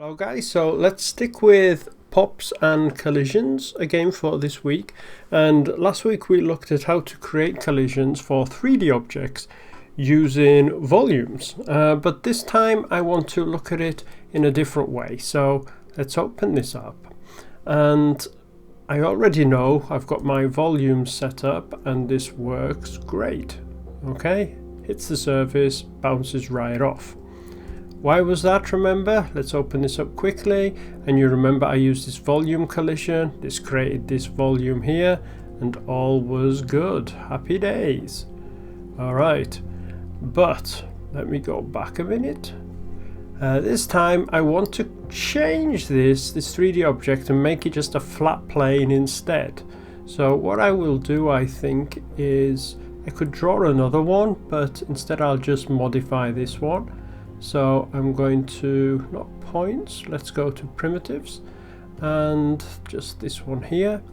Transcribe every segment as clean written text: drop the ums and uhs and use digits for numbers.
Hello guys, so let's stick with pops and collisions again for this week. And last week we looked at how to create collisions for 3D objects using volumes, but this time I want to look at it in a different way. So let's open this up, and I already know I've got my volume set up and this works great. Okay, hits the surface, bounces right off. Why was that, remember? Let's open this up quickly, and you remember I used this volume collision. This created this volume here, and all was good. Happy days. Alright, but let me go back a minute. This time I want to change this 3D object and make it just a flat plane instead. So what I will do, I think, is I could draw another one, but instead I'll just modify this one. So I'm going to, not points, let's go to primitives and just this one here.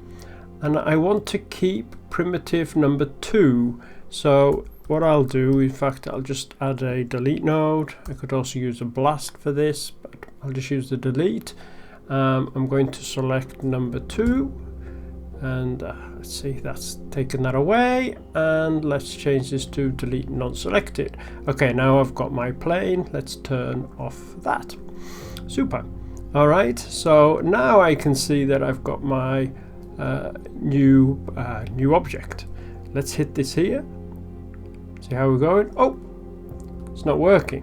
And I want to keep primitive number 2. So what I'll do, in fact, I'll just add a delete node. I could also use a blast for this, but I'll just use the delete. I'm going to select number 2. And let's see, that's taken that away, and let's change this to delete non-selected. Okay, now I've got my plane. Let's turn off that. Super. All right, so now I can see that I've got my new object. Let's hit this here. See how we're going. Oh, it's not working.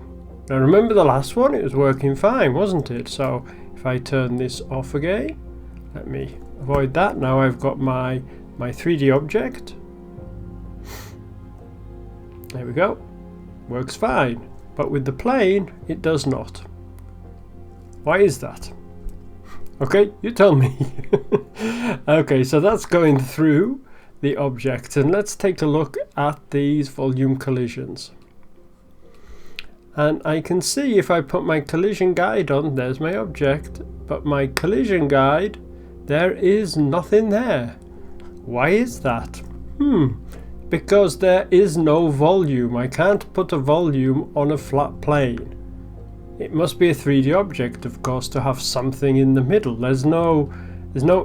Now remember the last one, it was working fine, wasn't it? So if I turn this off again, let me avoid that. Now I've got my 3D object. There we go. Works fine. But with the plane, it does not. Why is that? Okay, you tell me. Okay, so that's going through the object, and let's take a look at these volume collisions. And I can see if I put my collision guide on, there's my object, but my collision guide, there is nothing there. Why is that? Because there is no volume. I can't put a volume on a flat plane. It must be a 3D object, of course, to have something in the middle. There's no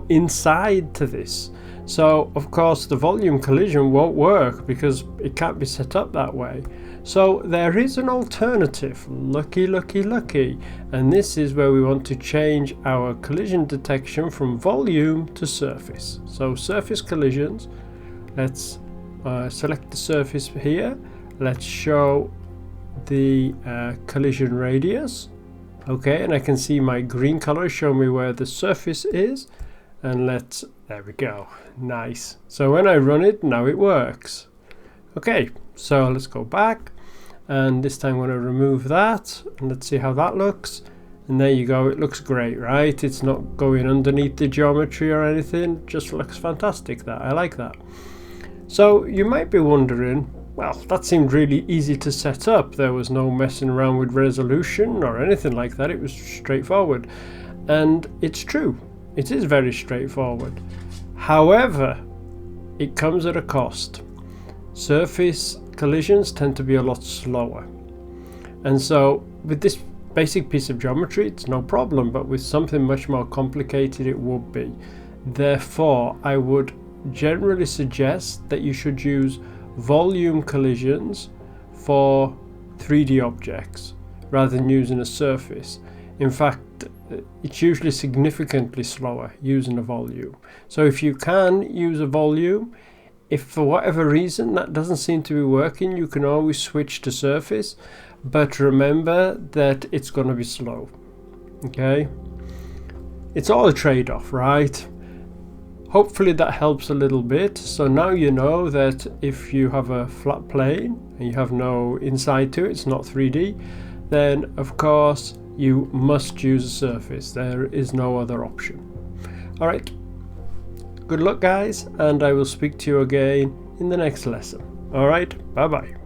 inside to this. So of course the volume collision won't work because it can't be set up that way. So there is an alternative. Lucky, lucky, lucky. And this is where we want to change our collision detection from volume to surface. So surface collisions, let's select the surface here. Let's show the collision radius. Okay, and I can see my green color show me where the surface is. And there we go. Nice. So when I run it, now it works. Okay, so let's go back, and this time I'm going to remove that, and let's see how that looks. And there you go, it looks great, right? It's not going underneath the geometry or anything, just looks fantastic. That I like that. So you might be wondering, well, that seemed really easy to set up. There was no messing around with resolution or anything like that. It was straightforward, and it's true. It is very straightforward. However, it comes at a cost. Surface collisions tend to be a lot slower. And so with this basic piece of geometry, it's no problem, but with something much more complicated, it would be. Therefore, I would generally suggest that you should use volume collisions for 3D objects rather than using a surface. In fact, it's usually significantly slower using a volume. So if you can use a volume, if for whatever reason that doesn't seem to be working, you can always switch to surface, but remember that it's going to be slow. Okay, it's all a trade-off, right? Hopefully that helps a little bit. So now you know that if you have a flat plane and you have no inside to it, it's not 3D, then of course you must use a surface. There is no other option. All right, good luck guys, and I will speak to you again in the next lesson. All right, bye bye.